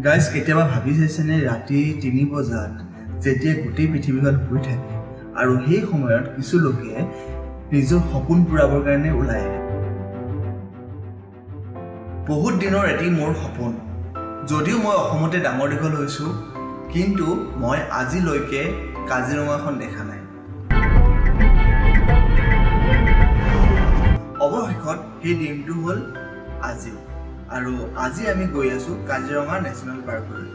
Guys কেতিয়াবা ভাবি চাইছেনে ৰাতি ৩ বজাত যেতিয়া গোটেই পৃথিৱীখন শুই থাকে আৰু সেই সময়ত কিছু লোকে নিজৰ সপোন পূৰাবৰ কাৰণে ওলাই আহে। বহুত দিনৰ এটি মোৰ সপোন, যদিও মই অসমতে ডাঙৰ দীঘল হৈছো, কিন্তু মই আজিলৈকে কাজিৰঙাখন দেখা নাই। অৱশেষত সেই দিনটো হ'ল আজি, আৰু আজি আমি গৈ আছো কাজিৰঙা নেশ্যনেল পাৰ্কলৈ।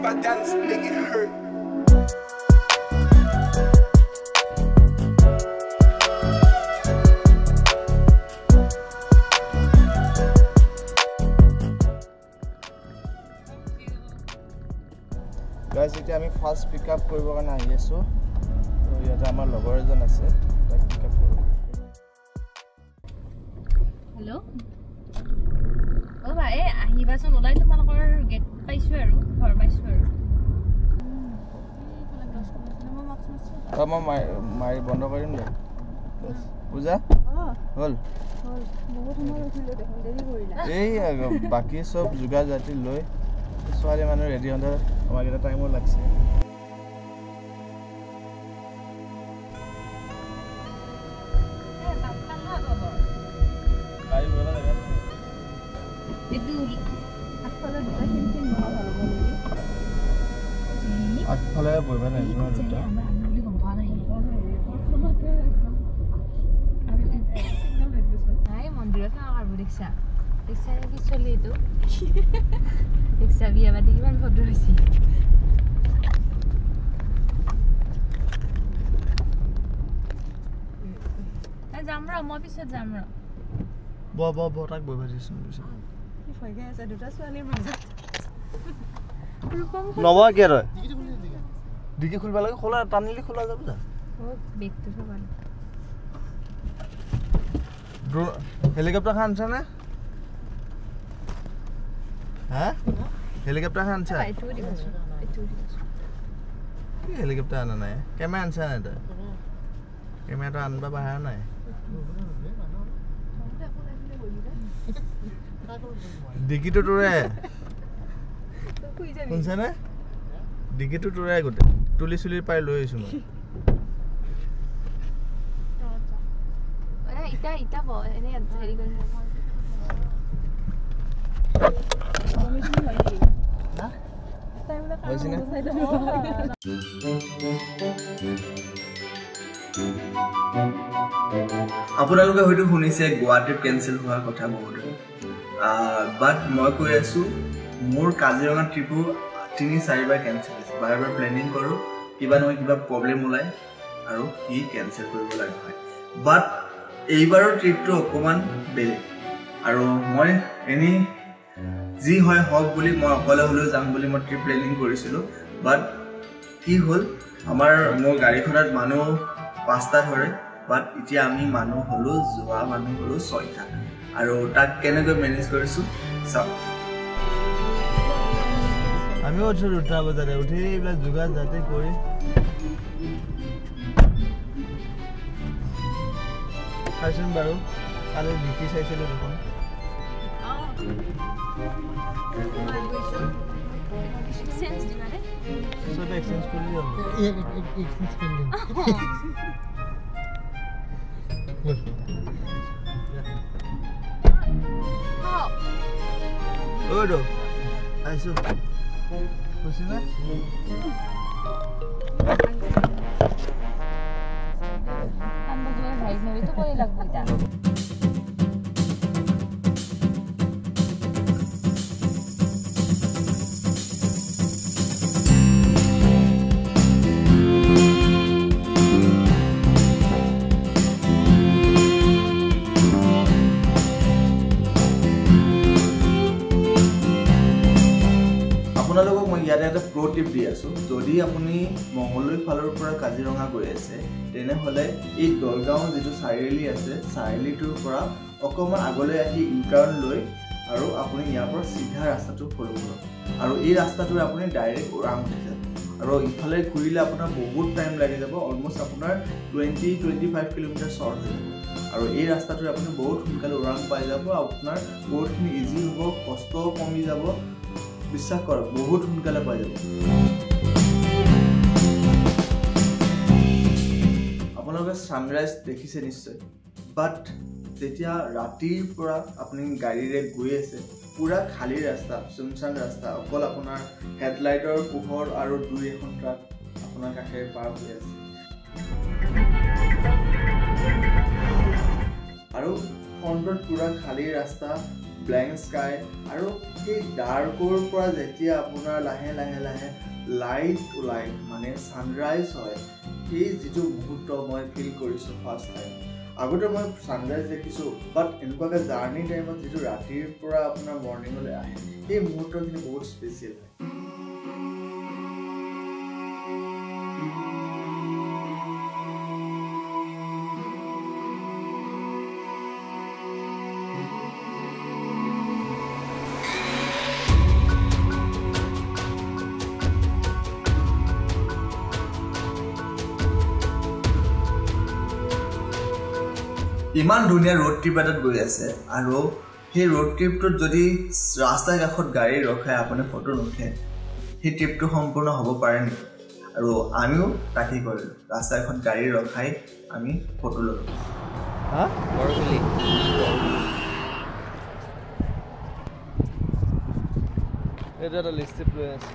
My dance make it hurt. Guys, এতিয়া আমি ফাৰ্স্ট পিক আপ কৰিব কাৰণে আহি আছো। তো ইয়াতে আমাৰ লগৰ এজন আছে, তাক পিক আপ কৰিব। হেল্ল', ও ভাই আহিবাচোন, ওলাই তোমালোকৰ গেট পাইছো আৰু ঘৰ পাইছো আৰু মই মাৰি বন্ধ কৰিম দে। পূজা হ'ল এই বাকী চব যোগাৰ জাতি লৈ ছোৱালী মানুহ ৰেডি হওঁতে আমাক এটা টাইমো লাগছে। আগফালে বহিব নাই মন্দিৰত দেখিছা দেখিছা কি চলি এইটো দেখিছা বিয়া পাতি কিমান ভদ্ৰ হৈছে। যাম ৰ, মই পিছত যাম ৰ। তাক বহিব দিছো দুটা ছোৱালীৰ মাজত নবা কি ৰয় ডিকি খুলিব লাগে, খোলা টানিলে খোলা যাব যা। বেগটো থবা হেলিকপ্টাৰ খান আনছা নে? হা হেলিকপ্টাৰ খান আনছা? হেলিকপ্টাৰ আনা নাই, কেমেৰা আনছা নাই? তই কেমেৰাটো আনবা বাহাৰ নাই? ডিকিটো তোৰে শুনছা নে? ডিকিটো তোৰে গোটেই তুলি চুলি পাই লৈ আহিছো মই। আপোনালোকে হয়তো শুনিছে গোৱা ট্ৰিপ কেঞ্চেল হোৱাৰ কথা বহুত, বাট মই কৈ আছো মোৰ কাজিৰঙা ট্ৰিপো ৩-৪বাৰ কেঞ্চেল হৈছে। বাৰে বাৰে প্লেনিং কৰোঁ, কিবা নহয় কিবা প্ৰব্লেম ওলায় আৰু সি কেঞ্চেল কৰিব লগা হয়। বাট এইবাৰৰ ট্ৰিপটো অকণমান বেলেগ, আৰু মই এনেই যি হয় হওক বুলি মই অকলে হ'লেও যাম বুলি মই ট্ৰিপ প্লেনিং কৰিছিলোঁ। বাট কি হ'ল, মোৰ গাড়ীখনত মানুহ 5টা ধৰে, বাট এতিয়া আমি মানুহ হ'লোঁ, যোৱা মানুহ হ'লোঁ 6টা, আৰু তাক কেনেকৈ মেনেজ কৰিছোঁ চাওক। আমিও উঠিছো 2টা বজাতে, উঠি এইবিলাক যোগাৰ যাতে কৰি চাইছোন বাৰু। কালি বিকি চাইছিলোঁ দেখোন। চব এক্সচেঞ্জ কৰি যাব। Odo, aisu. Kusina? Kamu juga baik, no itu boleh lagu kita. আপোনালোকক মই ইয়াতে এটা প্ৰ' টিপ দি আছোঁ। যদি আপুনি মঙলদৈ ফালৰ পৰা কাজিৰঙা গৈ আছে, তেনেহ'লে এই দলগাঁও যিটো চাৰিআলি আছে, চাৰিআলিটোৰ পৰা অকণমান আগলৈ আহি ইউটাৰ্ণ লৈ আৰু আপুনি ইয়াৰ পৰা চিধা ৰাস্তাটো ফলো কৰক আৰু এই ৰাস্তাটোৰে আপুনি ডাইৰেক্ট ওৰাং উঠি যাব আৰু ইফালে ঘূৰিলে আপোনাৰ বহুত টাইম লাগি যাব অলমষ্ট আপোনাৰ 20-25 কিলোমিটাৰ শ্বৰ্ট হৈ যাব আৰু এই ৰাস্তাটোৰে আপুনি বহুত সোনকালে ওৰাং পাই যাব আপোনাৰ বহুতখিনি ইজি হ'ব কষ্টও কমি যাব বিশ্বাস কৰক বহুত সোনকালে পাই যাব আপোনালোকে ছানৰাইজ দেখিছে নিশ্চয় বাট যেতিয়া ৰাতিৰ পৰা আপুনি গাড়ীৰে গৈ আছে পুৰা খালী ৰাস্তা সুনচান ৰাস্তা অকল আপোনাৰ হেডলাইটৰ পোহৰ আৰু 2-এখন ট্ৰাক আপোনাৰ কাষেৰে পাৰ হৈ আছে আৰু ফ্ৰণ্টত পুৰা খালী ৰাস্তা ব্লেংক স্কাই আৰু সেই ডাৰ্কৰ পৰা যেতিয়া আপোনাৰ লাহে লাহে লাহে লাইট ওলাই মানে ছানৰাইজ হয় সেই যিটো মুহূৰ্ত মই ফিল কৰিছোঁ ফাৰ্ষ্ট টাইম আগতে মই ছানৰাইজ দেখিছোঁ বাট এনেকুৱাকৈ জাৰ্ণি টাইমত যিটো ৰাতিৰ পৰা আপোনাৰ মৰ্ণিঙলৈ আহে সেই মুহূৰ্তখিনি বহুত স্পেচিয়েল হয় ইমান ধুনীয়া ৰোড ট্ৰিপ এটাত গৈ আছে আৰু সেই ৰোড ট্ৰিপটোত যদি ৰাস্তাৰ কাষত গাড়ী ৰখাই আপুনি ফটো নুঠে সেই ট্ৰিপটো সম্পূৰ্ণ হ'ব পাৰে নেকি আৰু আমিও তাকেই কৰিলোঁ ৰাস্তাৰ কাষত গাড়ী ৰখাই আমি ফটো ল'লোঁ এইটো এটা লিষ্টত লৈ আছে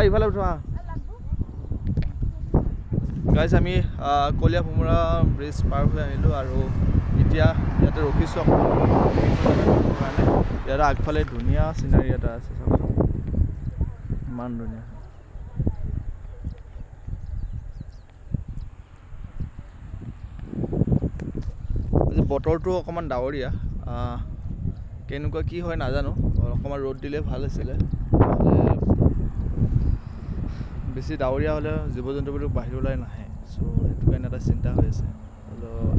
ইফালে উঠোৱা গাইজ আমি কলীয়া ভোমোৰা ব্ৰিজ পাৰ হৈ আহিলোঁ আৰু এতিয়া ইয়াতে ৰখিছোঁ কাৰণে ইয়াৰ আগফালে ধুনীয়া চিনাৰী এটা আছে চাওকচোন ইমান ধুনীয়া আজি বতৰটো অকণমান ডাৱৰীয়া কেনেকুৱা কি হয় নাজানো অকণমান ৰ'দ দিলে ভাল আছিলে বেছি ডাৱৰীয়া হ'লে জীৱ জন্তুবোৰ বাহিৰলৈ নাহে চ' সেইটো কাৰণে এটা চিন্তা হৈ আছে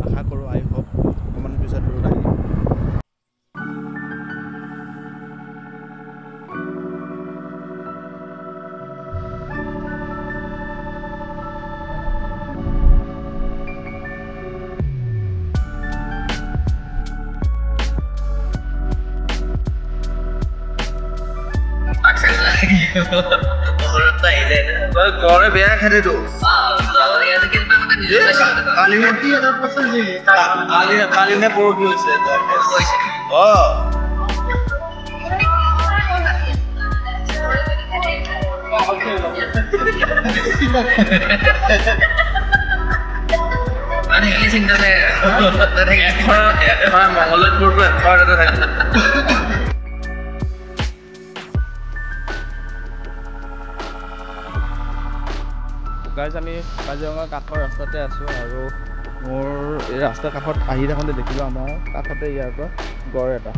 আশা কৰোঁ আই হোপ অকণমান পিছত ৰ'দ আহিব ঘৰে বেয়া খালেতো কালি নে পৰহি হৈছে মংগলদপুৰটো এবাৰ থাকে গাইজ আমি কাজিৰঙাৰ কাষৰ ৰাস্তাতে আছোঁ আৰু মোৰ এই ৰাস্তাৰ কাষত আহি থাকোঁতে দেখিলোঁ আমাৰ কাষতে ইয়াৰ পৰা গড় এটা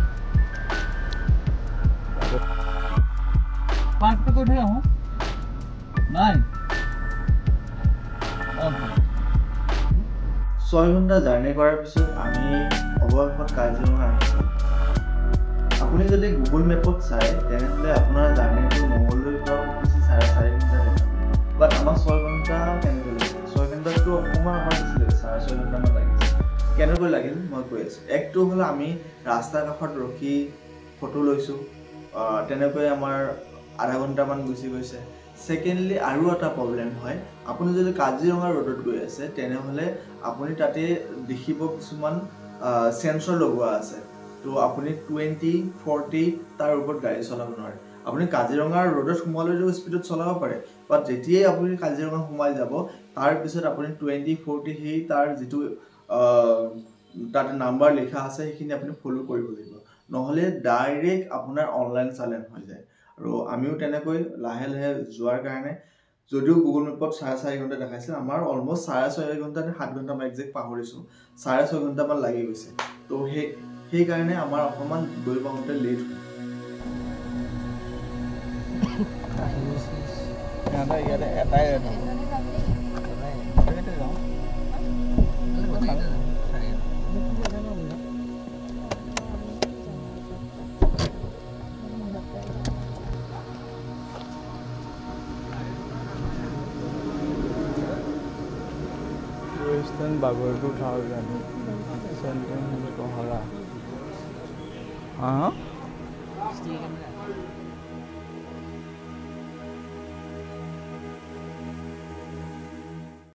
ছয় ঘণ্টা জাৰ্ণি কৰাৰ পিছত আমি অৱশেষত কাজিৰঙা আহিছোঁ আপুনি যদি গুগল মেপত চাই তেনেহ'লে আপোনাৰ জাৰ্ণিটো মঙলদৈৰ পৰা বেছি 4.5 ঘণ্টা দেখা বাট আমাৰ 6 ঘণ্টা কেনেকৈ লাগিল 6 ঘণ্টাটো অকণমান আমাৰ বেছি লাগিল 6.5 ঘণ্টামান লাগিছে কেনেকৈ লাগিল মই কৈ আছোঁ একটো হ'ল আমি ৰাস্তাৰ কাষত ৰখি ফটো লৈছোঁ তেনেকৈ আমাৰ আধা ঘণ্টামান গুচি গৈছে সেকেন্ডলি আৰু এটা প্ৰব্লেম হয় আপুনি যদি কাজিৰঙা ৰোডত গৈ আছে তেনেহ'লে আপুনি তাতে দেখিব কিছুমান সেন্সৰ লগোৱা আছে তো আপুনি 20-40 তাৰ ওপৰত গাড়ী চলাব নোৱাৰে আপুনি কাজিৰঙাৰ ৰোডত সোমালেও স্পীডত চলাব পাৰে বাট যেতিয়াই আপুনি কাজিৰঙা সোমাই যাব তাৰ পিছত আপুনি 20-40 সেই তাৰ যিটো তাতে নাম্বাৰ লিখা আছে সেইখিনি আপুনি ফলো কৰিব লাগিব নহ'লে ডাইৰেক্ট আপোনাৰ অনলাইন চালেন হৈ যায় আৰু আমিও তেনেকৈ লাহে লাহে যোৱাৰ কাৰণে যদিও গুগল মেপত 4.5 ঘণ্টা দেখাইছিল আমাৰ অলমোষ্ট 6.5 ঘণ্টা নে 7 ঘণ্টা মই একজেক্ট পাহৰিছোঁ 6.5 ঘণ্টামান লাগি গৈছে তো সেইকাৰণে আমাৰ অকণমান গৈ পাওঁতে লেট হয় এটাই Western Bagor 2000. Sentence Kohara.